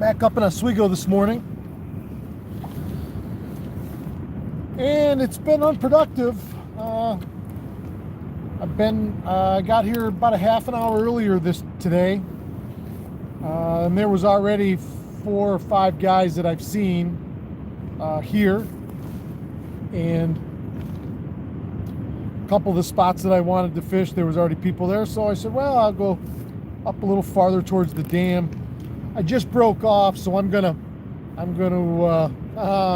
Back up in Oswego this morning, and it's been unproductive. I got here about a half an hour earlier today, and there was already 4 or 5 guys that I've seen here, and a couple of the spots that I wanted to fish, there was already people there. So I said, well, I'll go up a little farther towards the dam. I just broke off, so I'm gonna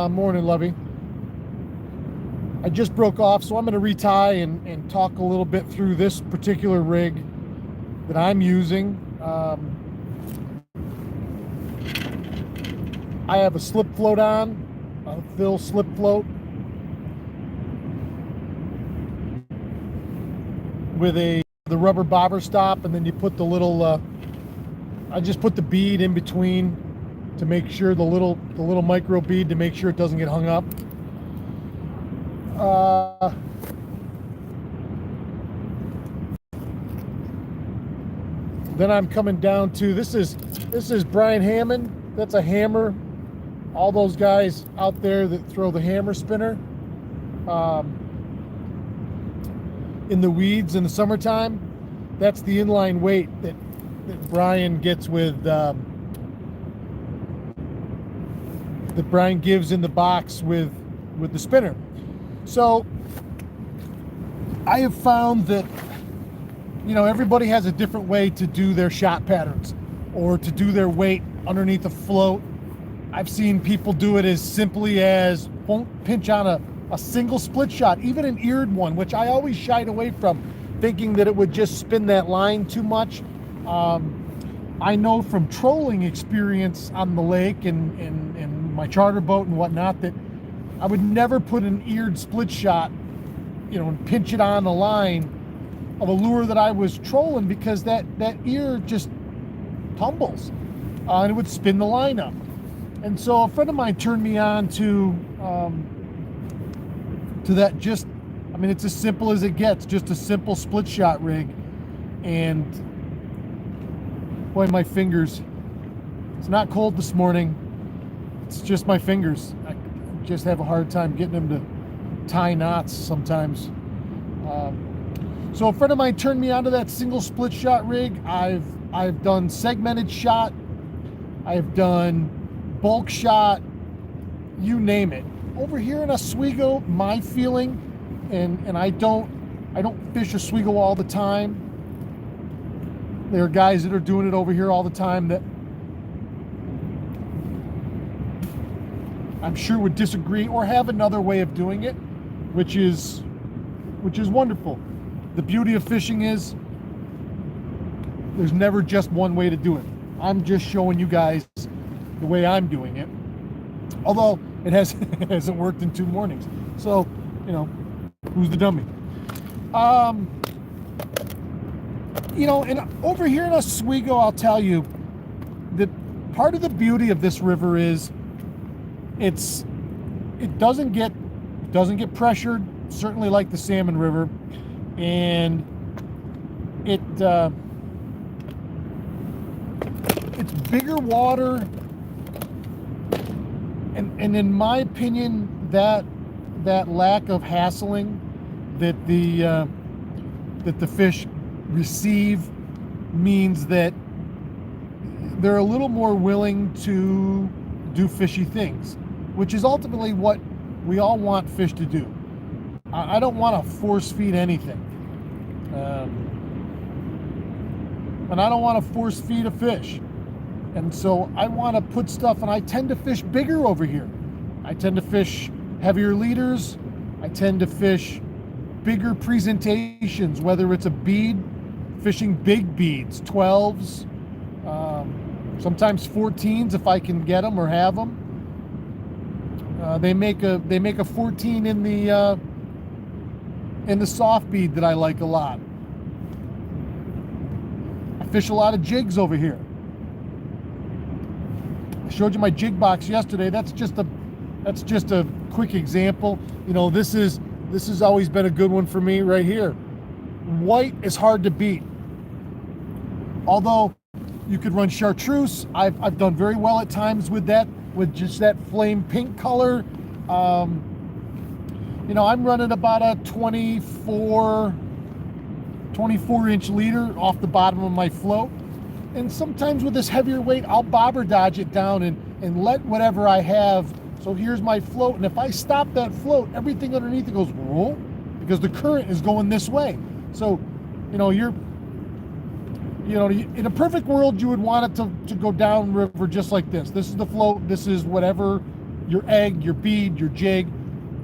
morning, Lovey. I just broke off, so I'm gonna retie and talk a little bit through this particular rig that I'm using. I have a slip float on, a Phil slip float with the rubber bobber stop, and then you put the little I just put the bead in between to make sure the little micro bead to make sure it doesn't get hung up. Then I'm coming down to this is Brian Hammond. That's a hammer. All those guys out there that throw the hammer spinner in the weeds in the summertime, that's the inline weight that Brian gets with that Brian gives in the box with the spinner. So I have found that, you know, everybody has a different way to do their shot patterns or to do their weight underneath a float. I've seen people do it as simply as pinch on a single split shot, even an eared one, which I always shied away from, thinking that it would just spin that line too much. I know from trolling experience on the lake and my charter boat and whatnot that I would never put an eared split shot, you know, and pinch it on the line of a lure that I was trolling, because that ear just tumbles and it would spin the line up. And so a friend of mine turned me on to that. Just, I mean, it's as simple as it gets, just a simple split shot rig. And boy, my fingers, it's not cold this morning, it's just my fingers. I just have a hard time getting them to tie knots sometimes. So a friend of mine turned me onto that single split shot rig. I've done segmented shot, I've done bulk shot, you name it. Over here in Oswego, my feeling, and I don't fish Oswego all the time. There are guys that are doing it over here all the time that I'm sure would disagree or have another way of doing it, which is wonderful. The beauty of fishing is there's never just one way to do it. I'm just showing you guys the way I'm doing it. Although it hasn't worked in 2 mornings. So, you know, who's the dummy? You know, and over here in Oswego, I'll tell you that part of the beauty of this river is it doesn't get pressured, certainly like the Salmon River, and it's bigger water, and in my opinion, that lack of hassling that the fish receive means that they're a little more willing to do fishy things, which is ultimately what we all want fish to do. I don't want to force feed anything, and I don't want to force feed a fish. And so I want to put stuff, and I tend to fish bigger over here. I tend to fish heavier leaders. I tend to fish bigger presentations, whether it's a bead, fishing big beads, 12s, sometimes 14s if I can get them or have them. They make a 14 in the soft bead that I like a lot. I fish a lot of jigs over here. I showed you my jig box yesterday. That's just a quick example. You know, this has always been a good one for me right here. White is hard to beat. Although You could run chartreuse. I've done very well at times with that, with just that flame pink color. You know, I'm running about a 24 inch leader off the bottom of my float. And sometimes with this heavier weight, I'll bobber dodge it down and let whatever I have. So here's my float. And if I stop that float, everything underneath it goes, whoa, because the current is going this way. So, you know, in a perfect world, you would want it to go down river just like this. This is the float. This is whatever, your egg, your bead, your jig.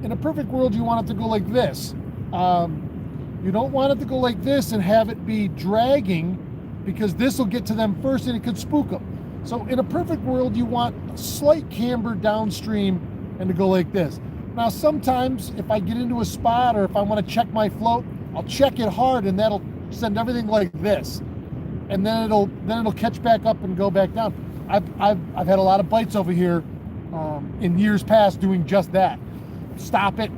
In a perfect world, you want it to go like this. You don't want it to go like this and have it be dragging, because this will get to them first and it could spook them. So in a perfect world, you want a slight camber downstream and to go like this. Now, sometimes if I get into a spot or if I want to check my float, I'll check it hard and that'll send everything like this. And then it'll catch back up and go back down. I've had a lot of bites over here in years past doing just that. Stop it.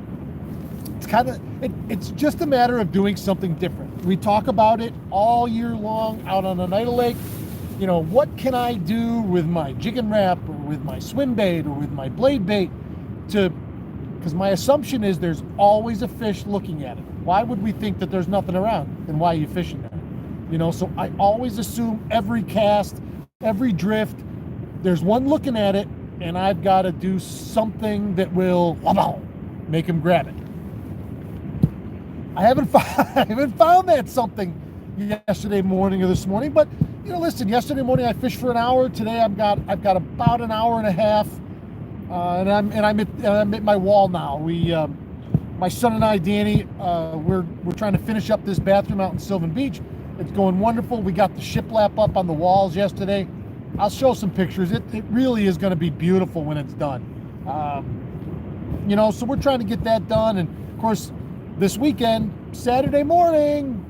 It's just a matter of doing something different. We talk about it all year long out on an idle lake. You know, what can I do with my jig and wrap or with my swim bait or with my blade bait because my assumption is there's always a fish looking at it. Why would we think that there's nothing around? Then why are you fishing there? You know, so I always assume every cast, every drift, there's one looking at it, and I've got to do something that will make him grab it. I haven't found that something yesterday morning or this morning, but you know, listen, yesterday morning I fished for an hour. Today I've got about an hour and a half, and I'm at my wall now. My son and I, Danny, we're trying to finish up this bathroom out in Sylvan Beach. It's going wonderful. We got the shiplap up on the walls yesterday. I'll show some pictures. It really is going to be beautiful when it's done. You know, so we're trying to get that done. And of course, this weekend, Saturday morning,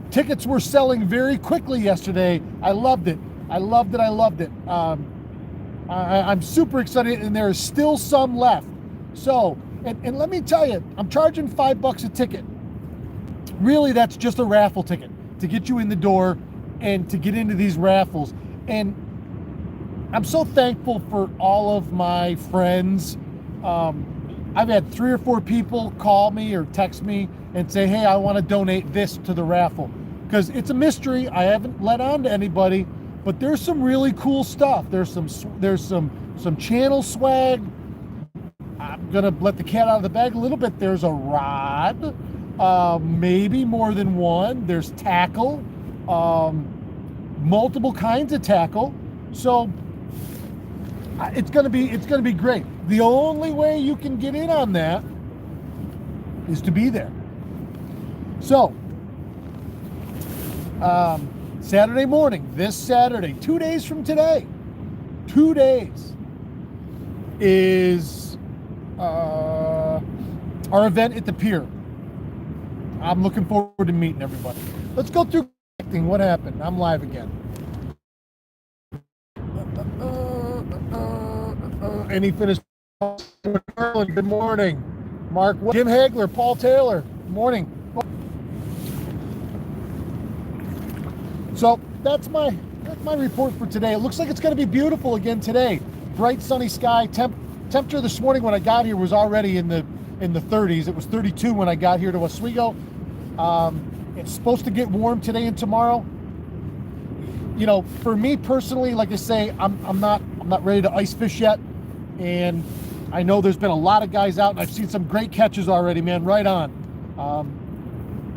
tickets were selling very quickly yesterday. I loved it. I'm super excited, and there is still some left. So, and let me tell you, I'm charging $5 a ticket. Really, that's just a raffle ticket to get you in the door and to get into these raffles. And I'm so thankful for all of my friends. I've had 3 or 4 people call me or text me and say, hey, I want to donate this to the raffle. Because it's a mystery. I haven't let on to anybody, but there's some really cool stuff. There's some channel swag. I'm gonna let the cat out of the bag a little bit. There's a rod, maybe more than one. There's tackle, multiple kinds of tackle. So it's gonna be great. The only way you can get in on that is to be there. So Saturday morning, this Saturday, 2 days from today, 2 days is our event at the pier. I'm looking forward to meeting everybody. Let's go through what happened. I'm live again. Any finished? Good morning. Mark, Jim Hagler, Paul Taylor. Good morning. So that's my report for today. It looks like it's going to be beautiful again today. Bright sunny sky. Temperature this morning when I got here was already in the 30s. It was 32 when I got here to Oswego. It's supposed to get warm today and tomorrow. You know, for me personally, like I say, I'm not ready to ice fish yet, and I know there's been a lot of guys out, and I've seen some great catches already, man. Right on.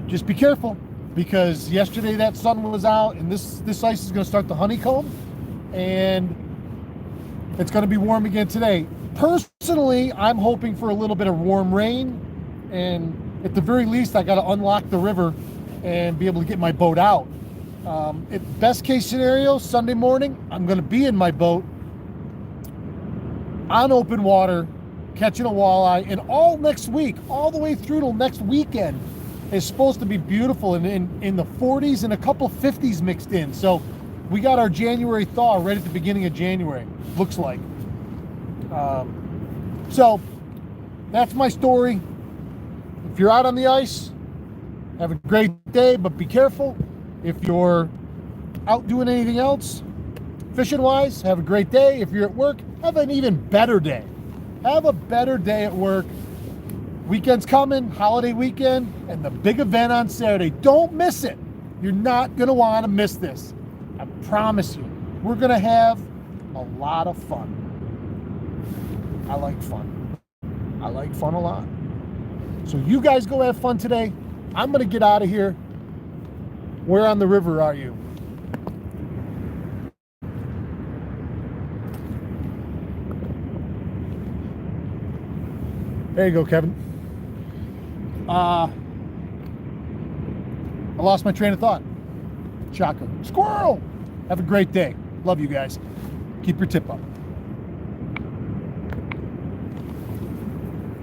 Just be careful, because yesterday that sun was out, and this ice is going to start to honeycomb, and it's going to be warm again today. Personally, I'm hoping for a little bit of warm rain, and at the very least, I got to unlock the river and be able to get my boat out. Best case scenario, Sunday morning, I'm going to be in my boat on open water, catching a walleye, and all next week, all the way through till next weekend, is supposed to be beautiful and in the 40s and a couple 50s mixed in. So we got our January thaw right at the beginning of January, looks like. So that's my story. If you're out on the ice, have a great day, but be careful. If you're out doing anything else, Fishing wise, have a great day. If you're at work, have an even better day. Have a better day at work. Weekend's coming, holiday weekend, and the big event on Saturday. Don't miss it. You're not going to want to miss this. I promise you. We're going to have a lot of fun. I like fun. I like fun a lot. So you guys go have fun today. I'm going to get out of here. Where on the river are you? There you go, Kevin. I lost my train of thought. Shocker. Squirrel! Have a great day. Love you guys. Keep your tip up.